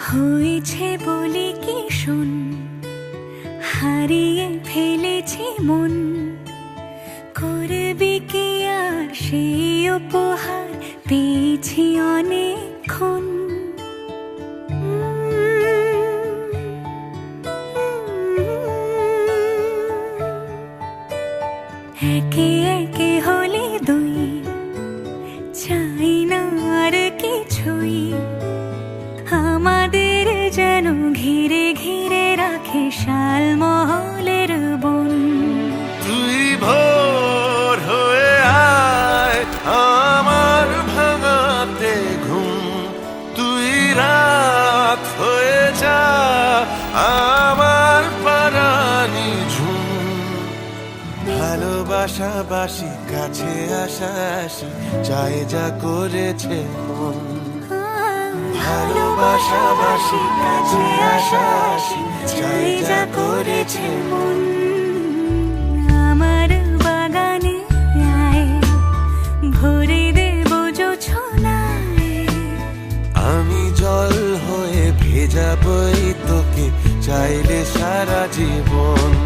হয়েছে বলে কি শোন, হারিয়ে ফেলেছি মন। করবি কি আর সেই উপহার পেয়েছি অনেকক্ষণ। একে একে হলে দুই, চাই না আর কিছুই। আমাদের যেন ঘিরে ঘিরে রাখে শালমহলের বন। তুই ভোর হয়ে আয় আমার ভাঙাতে ঘুম, তুই রাত হয়ে যা আমার পারানি ঝুম। ভালোবাসাবাসি কাছে আসা আসি চাই যা করেছে মন। ভালোবাসাবাসি কাছে আসা আসি চাই যা করেছে মন। আমার বাগানে আয়, ভরে দেব জোছনায়। আমি জল হয়ে ভেজাবই তোকে চাইলে সারা জীবন।